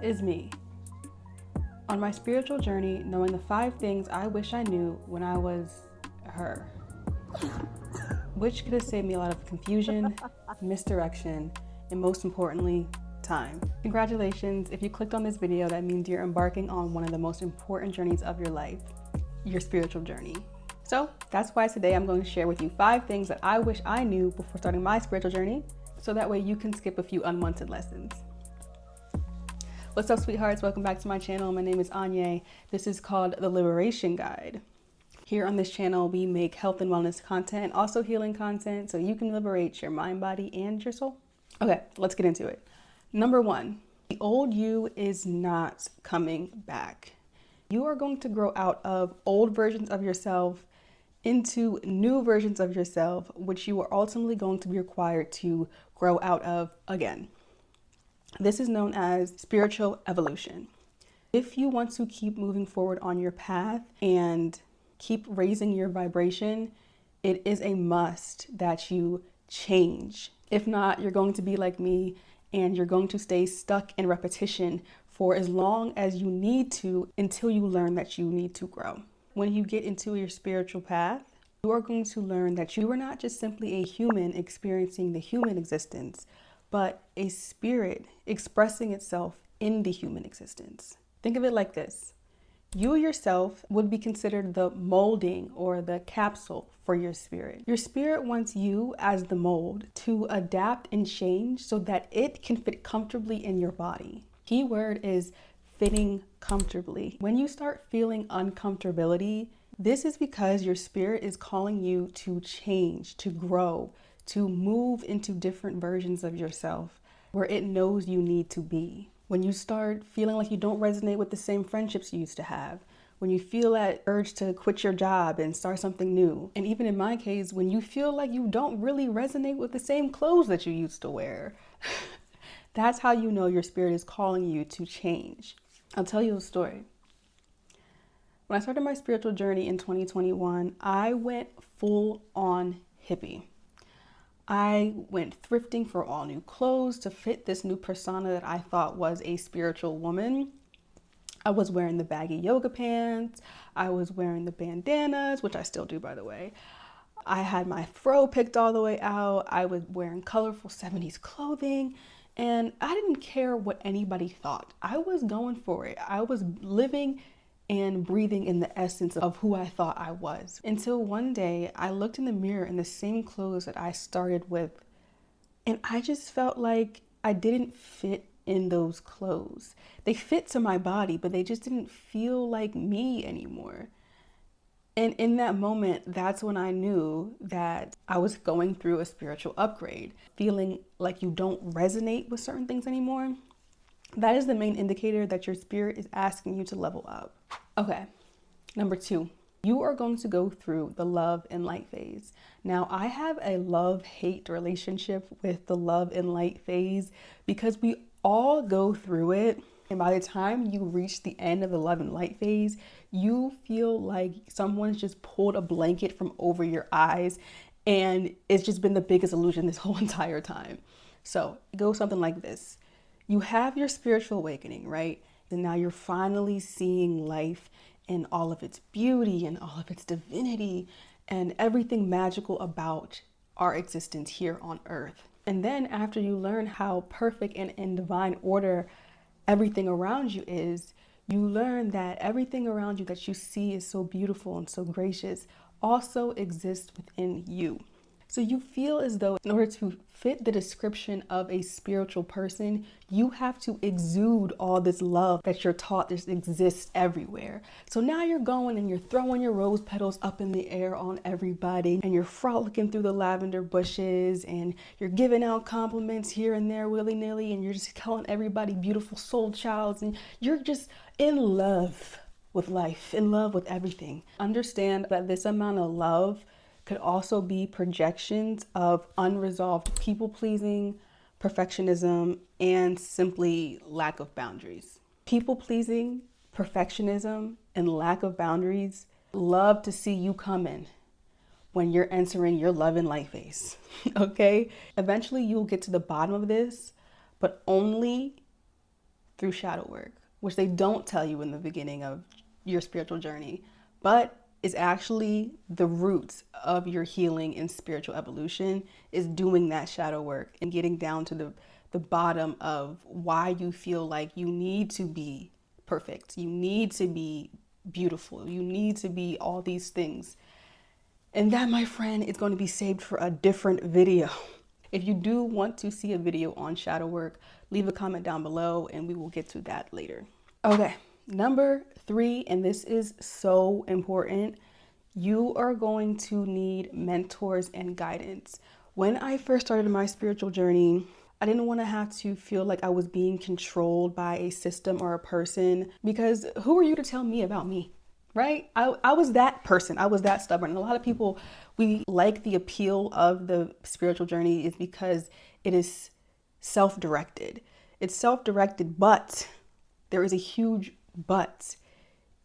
is me. On my spiritual journey, knowing the 5 things I wish I knew when I was her, which could have saved me a lot of confusion, misdirection, and most importantly, time. Congratulations, if you clicked on this video, that means you're embarking on one of the most important journeys of your life, your spiritual journey. So that's why today I'm going to share with you 5 things that I wish I knew before starting my spiritual journey, so that way you can skip a few unwanted lessons. What's up, sweethearts? Welcome back to my channel. My name is Anya. This is called The Liberation Guide. Here on this channel, we make health and wellness content and also healing content so you can liberate your mind, body, and your soul. Okay, let's get into it. Number 1, the old you is not coming back. You are going to grow out of old versions of yourself into new versions of yourself, which you are ultimately going to be required to grow out of again. This is known as spiritual evolution. If you want to keep moving forward on your path and keep raising your vibration, it is a must that you change. If not, you're going to be like me and you're going to stay stuck in repetition for as long as you need to until you learn that you need to grow. When you get into your spiritual path, you are going to learn that you are not just simply a human experiencing the human existence, but a spirit expressing itself in the human existence. Think of it like this. You yourself would be considered the molding or the capsule for your spirit. Your spirit wants you as the mold to adapt and change so that it can fit comfortably in your body. Key word is fitting comfortably. When you start feeling uncomfortability, this is because your spirit is calling you to change, to grow, to move into different versions of yourself where it knows you need to be. When you start feeling like you don't resonate with the same friendships you used to have, when you feel that urge to quit your job and start something new, and even in my case, when you feel like you don't really resonate with the same clothes that you used to wear, that's how you know your spirit is calling you to change. I'll tell you a story. When I started my spiritual journey in 2021, I went full on hippie. I went thrifting for all new clothes to fit this new persona that I thought was a spiritual woman. I was wearing the baggy yoga pants. I was wearing the bandanas, which I still do, by the way. I had my fro picked all the way out. I was wearing colorful 70s clothing, and I didn't care what anybody thought. I was going for it. I was living and breathing in the essence of who I thought I was. Until one day I looked in the mirror in the same clothes that I started with, and I just felt like I didn't fit in those clothes. They fit to my body, but they just didn't feel like me anymore. And in that moment, that's when I knew that I was going through a spiritual upgrade. Feeling like you don't resonate with certain things anymore, that is the main indicator that your spirit is asking you to level up. Okay, number 2, you are going to go through the love and light phase. Now, I have a love-hate relationship with the love and light phase because we all go through it. And by the time you reach the end of the love and light phase, you feel like someone's just pulled a blanket from over your eyes and it's just been the biggest illusion this whole entire time. So it goes something like this. You have your spiritual awakening, right? And now you're finally seeing life in all of its beauty and all of its divinity and everything magical about our existence here on earth. And then after you learn how perfect and in divine order everything around you is, you learn that everything around you that you see is so beautiful and so gracious also exists within you. So you feel as though in order to fit the description of a spiritual person, you have to exude all this love that you're taught just exists everywhere. So now you're going and you're throwing your rose petals up in the air on everybody, and you're frolicking through the lavender bushes, and you're giving out compliments here and there willy-nilly, and you're just calling everybody beautiful soul childs, and you're just in love with life, in love with everything. Understand that this amount of love could also be projections of unresolved people-pleasing, perfectionism, and simply lack of boundaries. People-pleasing, perfectionism, and lack of boundaries love to see you coming when you're entering your love and light phase, okay? Eventually you'll get to the bottom of this, but only through shadow work, which they don't tell you in the beginning of your spiritual journey, but is actually the roots of your healing and spiritual evolution, is doing that shadow work and getting down to the bottom of why you feel like you need to be perfect, you need to be beautiful, you need to be all these things. And that, my friend, is going to be saved for a different video. If you do want to see a video on shadow work, leave a comment down below and we will get to that later. Okay, number 3, and this is so important. You are going to need mentors and guidance. When I first started my spiritual journey, I didn't want to have to feel like I was being controlled by a system or a person, because who are you to tell me about me? Right? I was that person. I was that stubborn. And a lot of people, we like the appeal of the spiritual journey is because it is self-directed. It's self-directed, but there is a huge but.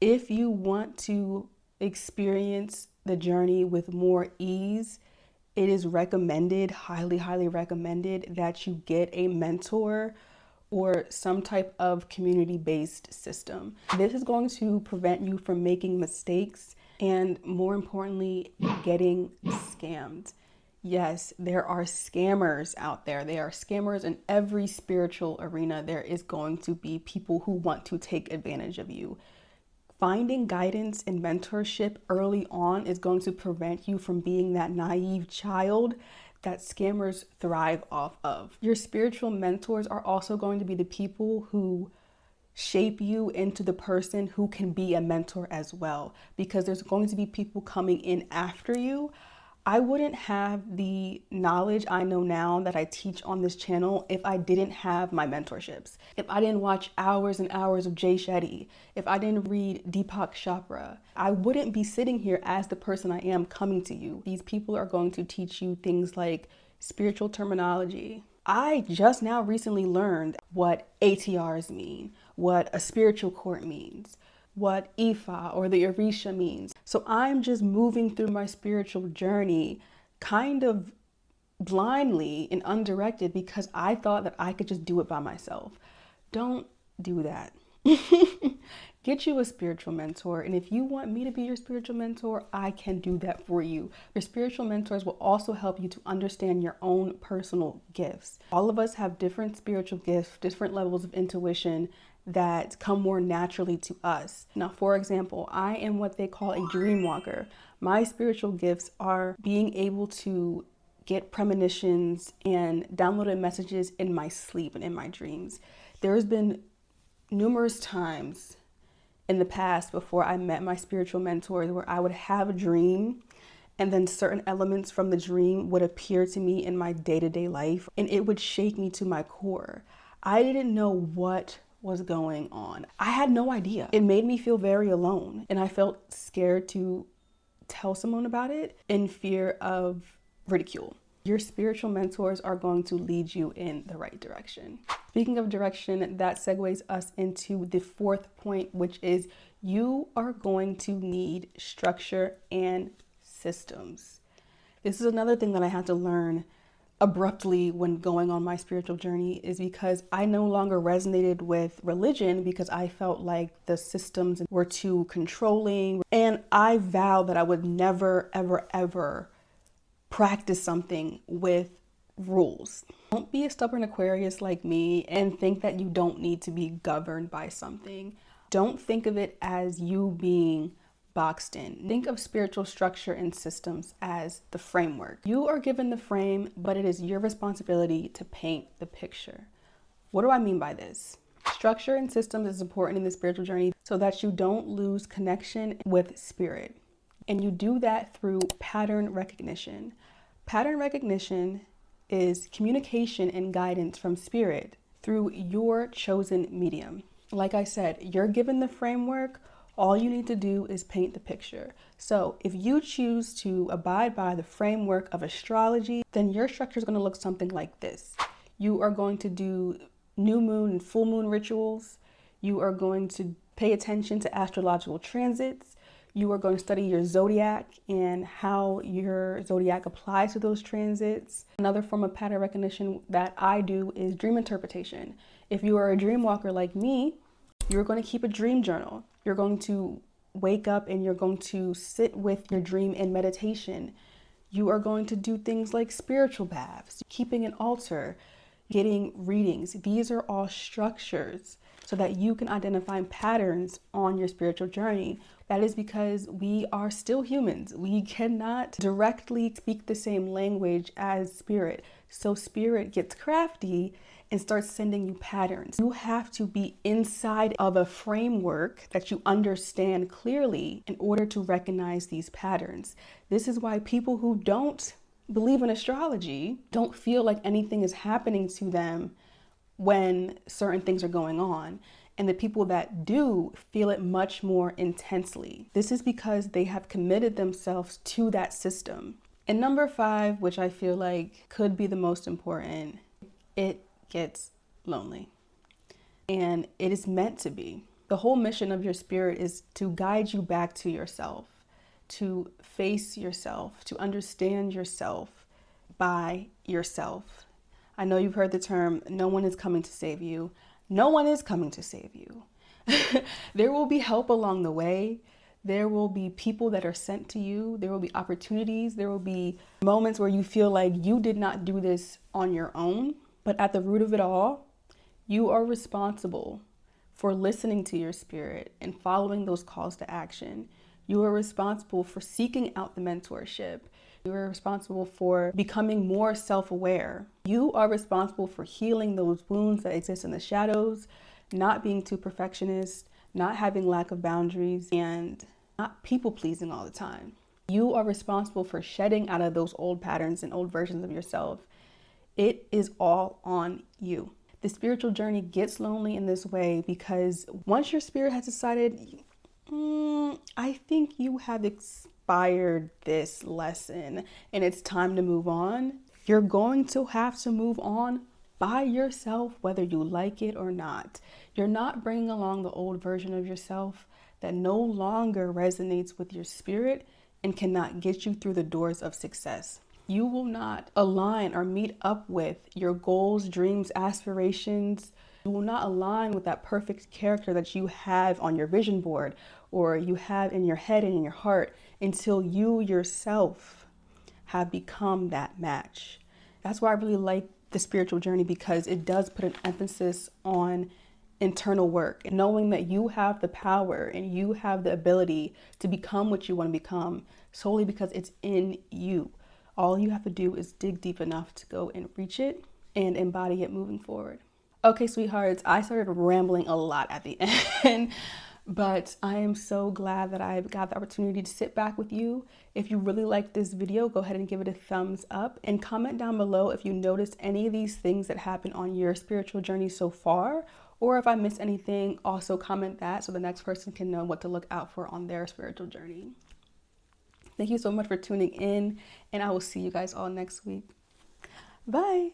If you want to experience the journey with more ease, it is recommended, highly, highly recommended, that you get a mentor or some type of community-based system. This is going to prevent you from making mistakes and, more importantly, getting scammed. Yes, there are scammers out there. There are scammers in every spiritual arena. There is going to be people who want to take advantage of you. Finding guidance and mentorship early on is going to prevent you from being that naive child that scammers thrive off of. Your spiritual mentors are also going to be the people who shape you into the person who can be a mentor as well, because there's going to be people coming in after you. I wouldn't have the knowledge I know now that I teach on this channel if I didn't have my mentorships. If I didn't watch hours and hours of Jay Shetty, if I didn't read Deepak Chopra, I wouldn't be sitting here as the person I am coming to you. These people are going to teach you things like spiritual terminology. I just now recently learned what ATRs mean, what a spiritual court means, what Ifa or the Orisha means. So I'm just moving through my spiritual journey kind of blindly and undirected because I thought that I could just do it by myself. Don't do that. Get you a spiritual mentor. And if you want me to be your spiritual mentor, I can do that for you. Your spiritual mentors will also help you to understand your own personal gifts. All of us have different spiritual gifts, different levels of intuition that come more naturally to us. Now, for example, I am what they call a dream walker. My spiritual gifts are being able to get premonitions and downloaded messages in my sleep and in my dreams. There's been numerous times in the past before I met my spiritual mentors where I would have a dream and then certain elements from the dream would appear to me in my day-to-day life and it would shake me to my core. I didn't know what was going on. I had no idea. It made me feel very alone and I felt scared to tell someone about it in fear of ridicule. Your spiritual mentors are going to lead you in the right direction. Speaking of direction, that segues us into the 4th point, which is you are going to need structure and systems. This is another thing that I had to learn abruptly when going on my spiritual journey, is because I no longer resonated with religion because I felt like the systems were too controlling. And I vowed that I would never, ever, ever practice something with rules. Don't be a stubborn Aquarius like me and think that you don't need to be governed by something. Don't think of it as you being boxed in. Think of spiritual structure and systems as the framework. You are given the frame, but it is your responsibility to paint the picture. What do I mean by this? Structure and systems is important in the spiritual journey so that you don't lose connection with spirit. And you do that through pattern recognition. Pattern recognition is communication and guidance from spirit through your chosen medium. Like I said, you're given the framework. All you need to do is paint the picture. So if you choose to abide by the framework of astrology, then your structure is going to look something like this. You are going to do new moon and full moon rituals. You are going to pay attention to astrological transits. You are going to study your zodiac and how your zodiac applies to those transits. Another form of pattern recognition that I do is dream interpretation. If you are a dream walker like me, you're going to keep a dream journal. You're going to wake up and you're going to sit with your dream in meditation. You are going to do things like spiritual baths, keeping an altar, getting readings. These are all structures so that you can identify patterns on your spiritual journey. That is because we are still humans. We cannot directly speak the same language as spirit. So spirit gets crafty and starts sending you patterns. You have to be inside of a framework that you understand clearly in order to recognize these patterns. This is why people who don't believe in astrology don't feel like anything is happening to them when certain things are going on. And the people that do feel it much more intensely. This is because they have committed themselves to that system. And number 5, which I feel like could be the most important, it gets lonely. And it is meant to be. The whole mission of your spirit is to guide you back to yourself, to face yourself, to understand yourself by yourself. I know you've heard the term, no one is coming to save you. No one is coming to save you. There will be help along the way. There will be people that are sent to you. There will be opportunities. There will be moments where you feel like you did not do this on your own. But at the root of it all, you are responsible for listening to your spirit and following those calls to action. You are responsible for seeking out the mentorship. You are responsible for becoming more self-aware. You are responsible for healing those wounds that exist in the shadows, not being too perfectionist, not having lack of boundaries, and not people-pleasing all the time. You are responsible for shedding out of those old patterns and old versions of yourself. It is all on you. The spiritual journey gets lonely in this way because once your spirit has decided, I think you have expired this lesson and it's time to move on, you're going to have to move on by yourself, whether you like it or not. You're not bringing along the old version of yourself that no longer resonates with your spirit and cannot get you through the doors of success. You will not align or meet up with your goals, dreams, aspirations. You will not align with that perfect character that you have on your vision board or you have in your head and in your heart until you yourself have become that match. That's why I really like the spiritual journey, because it does put an emphasis on internal work and knowing that you have the power and you have the ability to become what you want to become solely because it's in you. All you have to do is dig deep enough to go and reach it and embody it moving forward. Okay, sweethearts, I started rambling a lot at the end, but I am so glad that I got the opportunity to sit back with you. If you really like this video, go ahead and give it a thumbs up and comment down below if you noticed any of these things that happened on your spiritual journey so far, or if I missed anything, also comment that so the next person can know what to look out for on their spiritual journey. Thank you so much for tuning in, and I will see you guys all next week. Bye.